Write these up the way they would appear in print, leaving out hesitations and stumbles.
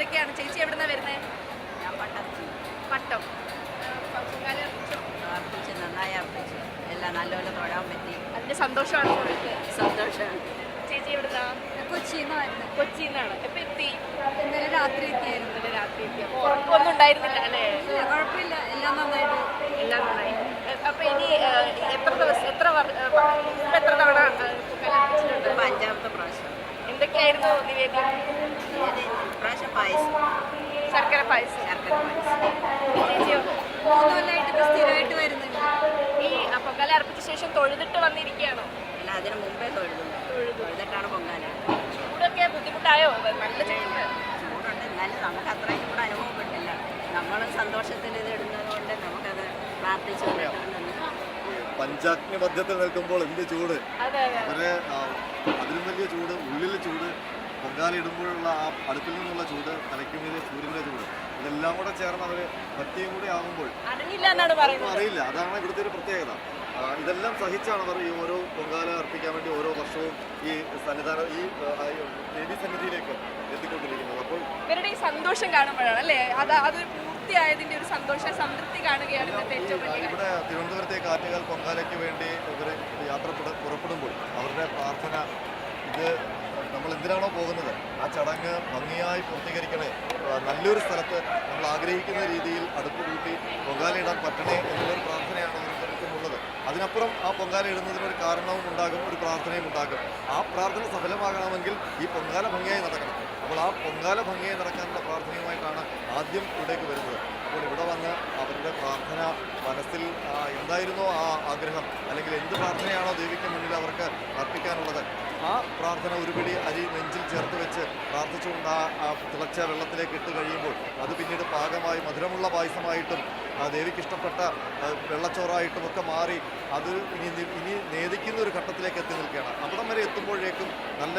എന്തൊക്കെയാണ്? ചേച്ചി എവിടുന്നാ വരുന്നത്? ഞാൻ പട്ടത്തിൽ പട്ടം. പൊങ്കാല അർപ്പിച്ച് നന്നായി അർപ്പിച്ചു. എല്ലാം നല്ലപോലെ തൊഴാൻ പറ്റി. അതിന്റെ സന്തോഷമാണ് നിങ്ങൾക്ക്. സന്തോഷമാണ്. ചേച്ചി എവിടുന്നാ? കൊച്ചിയിൽ നിന്ന് വരുന്നത്. കൊച്ചിയിൽ നിന്നാണ്. എപ്പോൾ എത്തി? ഇന്നലെ രാത്രി എത്തിയായിരുന്നു. ഇന്നലെ രാത്രി എത്തി. അപ്പോൾ ഉറക്കമൊന്നും ഉണ്ടായിരുന്നില്ല അല്ലേ? കുഴപ്പമില്ല, എല്ലാം നന്നായിട്ട്. എല്ലാം നന്നായി. അപ്പോൾ ഇനി എത്ര ദിവസം എത്ര തവണ പൊങ്കാല അർപ്പിച്ചിട്ടുണ്ട്? ഇപ്പം 5ാമത്തെ പ്രാവശ്യം. എന്തൊക്കെയായിരുന്നു നിവേദ്യം? ഇപ്രാവശ്യം പായസം, ശർക്കര പായസം. ശർക്കര പായസം. ചേച്ചിയോ? 3 കൊല്ലമായിട്ട് ഇപ്പം സ്ഥിരമായിട്ട് വരുന്നുണ്ട്. ഈ പൊങ്കാല അർപ്പിച്ച ശേഷം തൊഴുതിട്ട് വന്നിരിക്കുകയാണോ? അല്ല, അതിന് മുമ്പേ തൊഴുതിട്ടാണ് പൊങ്കാല. ചൂടൊക്കെ ബുദ്ധിമുട്ടായോ? നല്ല ചൂടുണ്ട്. ചൂടുണ്ട്, എന്നാലും നമുക്ക് അത്രയും ചൂട് അനുഭവപ്പെട്ടില്ല. നമ്മൾ സന്തോഷത്തിൽ ഇത് ഇടുന്നത് കൊണ്ട് നമുക്കത് പ്രാർത്ഥിച്ചു പഞ്ചാഗ്നി മധ്യത്തിൽ നിൽക്കുമ്പോൾ എന്ത് ചൂട്! അതെ അതെ. അവരെ അതിലും വലിയ ചൂട്, ഉള്ളിൽ ചൂട്, പൊങ്കാല ഇടുമ്പോഴുള്ള ആ അടുപ്പിൽ നിന്നുള്ള ചൂട്, തലയ്ക്കുമീതെ സൂര്യൻ്റെ ചൂട്, ഇതെല്ലാം കൂടെ ചേർന്ന് അവർ ഭക്തിയും കൂടി ആകുമ്പോൾ അറിയില്ല എന്നാണ് പറയുന്നത്. അറിയില്ല. അതാണ് ഇവിടുത്തെ ഒരു പ്രത്യേകത. ഇതെല്ലാം സഹിച്ചാണ് അവർ ഈ ഓരോ പൊങ്കാല അർപ്പിക്കാൻ വേണ്ടി ഓരോ വർഷവും ഈ സന്നിധാനം ഈ ദേവി സന്നിധിയിലേക്ക് എത്തിക്കൊണ്ടിരിക്കുന്നത്. അപ്പോൾ ഇവരുടെ ഈ സന്തോഷം കാണുമ്പോഴാണ് അല്ലേ അതൊരു പൂർത്തിയായതിന്റെ ഒരു സന്തോഷ സംതൃപ്തി കാണുകയാണ് ഇന്നത്തെ ഏറ്റവും വലിയ കാര്യം. ഇവിടെ തിരുവനന്തപുരത്തെ ആറ്റുകാൽ പൊങ്കാലയ്ക്ക് വേണ്ടി ഇവർ യാത്ര പുറപ്പെടുമ്പോൾ അവരുടെ പ്രാർത്ഥന, ഇത് നമ്മൾ എന്തിനാണോ പോകുന്നത് ആ ചടങ്ങ് ഭംഗിയായി പൂർത്തീകരിക്കണേ, നല്ലൊരു സ്ഥലത്ത് നമ്മൾ ആഗ്രഹിക്കുന്ന രീതിയിൽ അടുപ്പ് കൂട്ടി പൊങ്കാലയിടാൻ പറ്റണേ എന്നുള്ളൊരു പ്രാർത്ഥനയാണ് അവർക്കുള്ളത്. അതിനപ്പുറം ആ പൊങ്കാല ഇടുന്നതിനൊരു കാരണവും ഉണ്ടാകും, ഒരു പ്രാർത്ഥനയും ഉണ്ടാകും. ആ പ്രാർത്ഥന സഫലമാകണമെങ്കിൽ ഈ പൊങ്കാല ഭംഗിയായി നടക്കണം. അപ്പോൾ ആ പൊങ്കാല ഭംഗിയായി നടക്കാനുള്ള പ്രാർത്ഥനയുമായിട്ടാണ് ആദ്യം ഇവിടേക്ക് വരുന്നത്. അപ്പോൾ ഇവിടെ വന്ന് അവരുടെ പ്രാർത്ഥന മനസ്സിൽ എന്തായിരുന്നോ ആ ആഗ്രഹം, അല്ലെങ്കിൽ എന്ത് പ്രാർത്ഥനയാണോ ദേവിക്ക് മുന്നിൽ അവർക്ക് അർപ്പിക്കാനുള്ളത്, ആ പ്രാർത്ഥന ഒരു പിടി അരി നെഞ്ചിൽ ചേർത്ത് വെച്ച് പ്രാർത്ഥിച്ചുകൊണ്ട് ആ തിളച്ച വെള്ളത്തിലേക്ക് ഇട്ട് കഴിയുമ്പോൾ അത് പിന്നീട് പാകമായി മധുരമുള്ള പായസമായിട്ടും ദേവിക്ക് ഇഷ്ടപ്പെട്ട വെള്ളച്ചോറായിട്ടും ഒക്കെ മാറി അത് ഇനി നേദിക്കുന്ന ഒരു ഘട്ടത്തിലേക്ക് എത്തി നിൽക്കുകയാണ്. അവിടം വരെ എത്തുമ്പോഴേക്കും നല്ല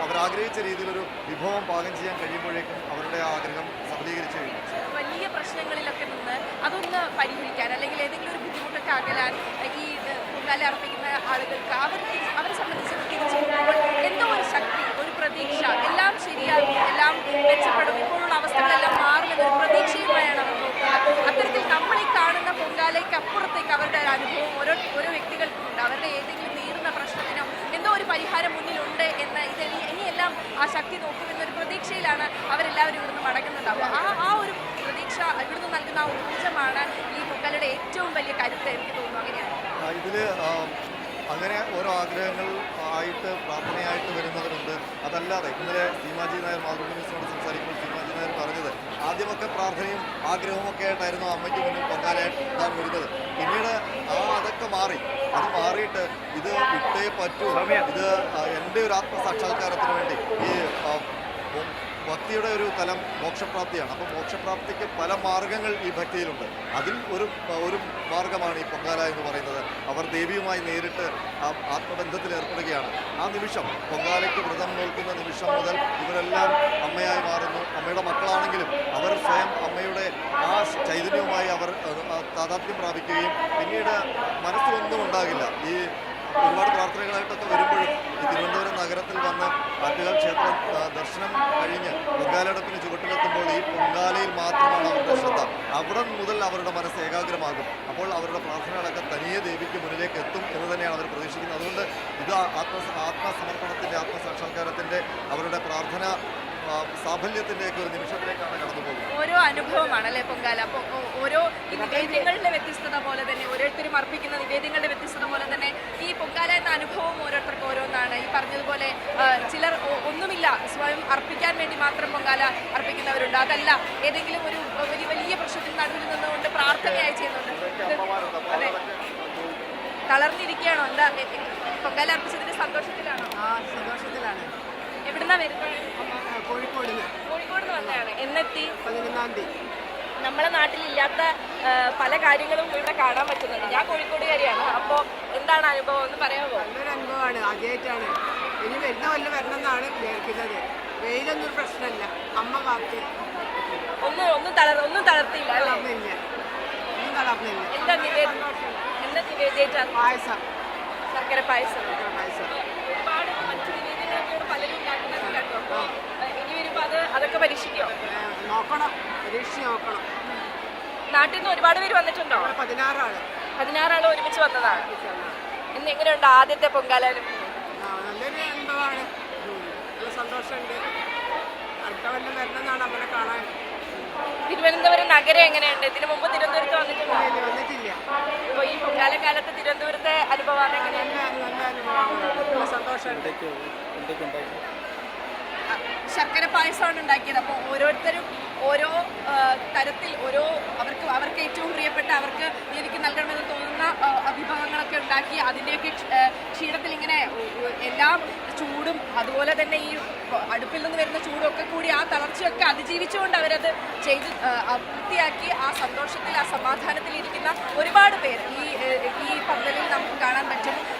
അവരാഗ്രഹിച്ച രീതിയിലൊരു വിഭവം പാകം ചെയ്യാൻ കഴിയുമ്പോഴേക്കും അവരുടെ ആഗ്രഹം സഫലീകരിച്ചു കഴിഞ്ഞു. വലിയ പ്രശ്നങ്ങളിലൊക്കെ നിന്ന് അതൊന്ന് പരിഹരിക്കാൻ, അല്ലെങ്കിൽ ഏതെങ്കിലും ഒരു ബുദ്ധിമുട്ടൊക്കെ അകലാൻ ഈ പൊങ്കാല അർപ്പിക്കുന്ന ആളുകൾക്ക് അവരെ സംബന്ധിച്ച് തിരിച്ചു പോകുമ്പോൾ എന്തോ ഒരു ശക്തി, ഒരു പ്രതീക്ഷ, എല്ലാം ശരിയാകും, എല്ലാം മെച്ചപ്പെടും, ഇപ്പോഴുള്ള അവസ്ഥകളെല്ലാം മാറുമെന്ന ഒരു പ്രതീക്ഷയുമായാണ് അവർ നോക്കുന്നത്. അത്തരത്തിൽ നമ്മൾ ഈ കാണുന്ന പൊങ്കാലയ്ക്ക് അപ്പുറത്തേക്ക് അവരുടെ ഒരു അനുഭവം ഓരോ വ്യക്തികൾക്കുമുണ്ട്. അവരുടെ ഏതെങ്കിലും നീറുന്ന പ്രശ്നത്തിനോ എന്തോ ഒരു പരിഹാരം മുന്നിലുണ്ട് എന്ന് ഇനിയെല്ലാം ആ ശക്തി നോക്കുമെന്നൊരു പ്രതീക്ഷയിലാണ് അവരെല്ലാവരും ഇവിടുന്ന് മടങ്ങുന്നുണ്ടാവുക. ആ ഒരു പ്രതീക്ഷ ഇവിടുന്ന് നൽകുന്ന ആ ഊർജ്ജമാണ് ഈ പൊങ്കാലയുടെ ഏറ്റവും വലിയ കരുത്ത് എനിക്ക് തോന്നുന്നു. അങ്ങനെയാണ് ഇതിൽ അങ്ങനെ ഓരോ ആഗ്രഹങ്ങൾ ആയിട്ട് പ്രാർത്ഥനയായിട്ട് വരുന്നവരുണ്ട്. അതല്ലാതെ ഇന്നലെ സീമാജി നായർ മാതൃഭൂമി ന്യൂസിനോട് സംസാരിക്കുമ്പോൾ സീമാജി നായർ പറഞ്ഞത് ആദ്യമൊക്കെ പ്രാർത്ഥനയും ആഗ്രഹവും ഒക്കെ ആയിട്ടായിരുന്നു അമ്മയ്ക്ക് മുന്നിൽ പൊങ്കാലയിട്ടാൻ വരുന്നത്. പിന്നീട് അതൊക്കെ മാറി. അത് മാറിയിട്ട് ഇത് വിട്ടേ പറ്റൂ, ഇത് എൻ്റെ ഒരു ആത്മസാക്ഷാത്കാരത്തിന് വേണ്ടി ഈ ഭക്തിയുടെ ഒരു തലം മോക്ഷപ്രാപ്തിയാണ്. അപ്പോൾ മോക്ഷപ്രാപ്തിക്ക് പല മാർഗങ്ങൾ ഈ ഭക്തിയിലുണ്ട്. അതിൽ ഒരു മാർഗമാണ് ഈ പൊങ്കാല എന്ന് പറയുന്നത്. അവർ ദേവിയുമായി നേരിട്ട് ആത്മബന്ധത്തിൽ ഏർപ്പെടുകയാണ്. ആ നിമിഷം, പൊങ്കാലയ്ക്ക് വ്രതം നോക്കുന്ന നിമിഷം മുതൽ ഇവരെല്ലാം അമ്മയായി മാറുന്നു. അമ്മയുടെ മക്കളാണെങ്കിലും അവർ സ്വയം അമ്മയുടെ ആ ചൈതന്യവുമായി അവർ താതാത്മ്യം പ്രാപിക്കുകയും പിന്നീട് മനസ്സിലൊന്നും ഉണ്ടാകില്ല. ഈ ഒരുപാട് പ്രാർത്ഥനകളായിട്ടൊക്കെ വരുമ്പോഴും ഈ തിരുവനന്തപുരം നഗരത്തിൽ വന്ന് ആറ്റുകാൽ ക്ഷേത്രം ദർശനം കഴിഞ്ഞ് പൊങ്കാലടപ്പിന് ചുവട്ടിലെത്തുമ്പോൾ ഈ പൊങ്കാലയിൽ മാത്രമാണ് അവരുടെ ശ്രദ്ധ. അവിടെ മുതൽ അവരുടെ മനസ്സ് ഏകാഗ്രമാകും. അപ്പോൾ അവരുടെ പ്രാർത്ഥനകളൊക്കെ തനിയെ ദേവിക്ക് മുന്നിലേക്ക് എത്തും എന്ന് തന്നെയാണ് അവർ പ്രതീക്ഷിക്കുന്നത്. അതുകൊണ്ട് ഇത് ആത്മസമർപ്പണത്തിൻ്റെ, ആത്മസാക്ഷാത്കാരത്തിൻ്റെ, അവരുടെ പ്രാർത്ഥന സാഫല്യത്തിൻ്റെയൊക്കെ ഒരു നിമിഷത്തിലേക്കാണ് കടന്നു പോകുന്നത്. ഓരോ അനുഭവമാണ് അല്ലേ പൊങ്കാല. അപ്പോൾ ഓരോ നിവേദ്യങ്ങളുടെ വ്യത്യസ്തത പോലെ തന്നെ, ഓരോരുത്തരും അർപ്പിക്കുന്ന നിവേദ്യങ്ങളുടെ വ്യത്യസ്തത പോലെ തന്നെ ഈ പൊങ്കാല എന്ന അനുഭവം ഓരോരുത്തർക്കും ഓരോന്നാണ്. ഈ പറഞ്ഞതുപോലെ ചിലർ ഒന്നുമില്ല, സ്വയം അർപ്പിക്കാൻ വേണ്ടി മാത്രം പൊങ്കാല അർപ്പിക്കുന്നവരുണ്ട്. അതല്ല, ഏതെങ്കിലും ഒരു വലിയ പ്രശ്നത്തിന് നടുവിൽ നിന്നുകൊണ്ട് പ്രാർത്ഥനയായി ചെയ്യുന്നുണ്ട്. അതെ, തളർന്നിരിക്കുകയാണോ? എന്താ പൊങ്കാല അർപ്പിച്ചതിന്റെ സന്തോഷത്തിലാണോ? സന്തോഷത്തിലാണ്. എവിടുന്നാ വരുന്നത്? കോഴിക്കോട് നിന്ന് വന്നതാണ്. എന്നെത്തി? 11-ാം തീയതി. നമ്മളെ നാട്ടിലില്ലാത്ത പല കാര്യങ്ങളും ഇവിടെ കാണാൻ പറ്റുന്നുണ്ട്. ഞാൻ കോഴിക്കോടുകാരിയാണ്. അപ്പോൾ എന്താണ് അനുഭവം എന്ന് പറയാമോ? നല്ലൊരു അനുഭവമാണ്, ആദ്യമായിട്ടാണ്. ഇനി വരുന്ന കൊല്ലം വരണം എന്നാണ് വിചാരിക്കുന്നത്. വെയിലൊന്നും ഒരു പ്രശ്നമല്ല. അമ്മ കാത്ത് ഒന്നും തളർത്തിയില്ല അല്ലേ? ഒന്നും തളർന്നില്ല. എന്താ നിവേദ്യം? പായസം, ശർക്കര പായസം. പായസം. ഒരുപാട് മറ്റു നിവേദ്യങ്ങളൊക്കെ പലരും ഉണ്ടാക്കുന്നത് കേട്ടോ. അപ്പോൾ ഇനി വരുമ്പോൾ അത് അതൊക്കെ പരീക്ഷിക്കോ? നോക്കണം, പരീക്ഷിച്ച് നോക്കണം. നാട്ടിൽ നിന്ന് ഒരുപാട് പേര് വന്നിട്ടുണ്ടോ? 16 ആള്. 16 ആൾ ഒരുമിച്ച് വന്നതാണ്. ഇന്ന് എങ്ങനെയുണ്ട് ആദ്യത്തെ പൊങ്കാലനും? നല്ലൊരു അനുഭവമാണ്. നല്ല സന്തോഷമുണ്ട്. അടുത്ത കൊല്ലം വരണമെന്നാണ് അമ്മനെ കാണാൻ. തിരുവനന്തപുരം നഗരം എങ്ങനെയുണ്ട്? ഇതിനു മുമ്പ് തിരുവനന്തപുരത്ത് വന്നിട്ടുണ്ടോ? വന്നിട്ടില്ല. അപ്പോൾ ഈ പൊങ്കാല കാലത്ത് തിരുവനന്തപുരത്തെ അനുഭവമാണ് എങ്ങനെയാണ്? നല്ല അനുഭവമാണ്. നല്ല സന്തോഷമുണ്ട്. ശർക്കര പായസമാണ് ഉണ്ടാക്കിയത്. അപ്പോൾ ഓരോരുത്തരും ഓരോ തരത്തിൽ അവർക്ക് ഏറ്റവും പ്രിയപ്പെട്ട അവർക്ക് ദേവിക്ക് നൽകണമെന്ന് തോന്നുന്ന വിഭവങ്ങളൊക്കെ ഉണ്ടാക്കി അതിൻ്റെയൊക്കെ ക്ഷീണത്തിൽ ഇങ്ങനെ എല്ലാം ചൂടും അതുപോലെ തന്നെ ഈ അടുപ്പിൽ നിന്ന് വരുന്ന ചൂടും ഒക്കെ കൂടി ആ തളർച്ചയൊക്കെ അതിജീവിച്ചുകൊണ്ട് അവരത് ചെയ്ത് വൃത്തിയാക്കി ആ സന്തോഷത്തിൽ ആ സമാധാനത്തിൽ ഇരിക്കുന്ന ഒരുപാട് പേര് ഈ പന്തലിൽ നമുക്ക് കാണാൻ പറ്റും. ഈ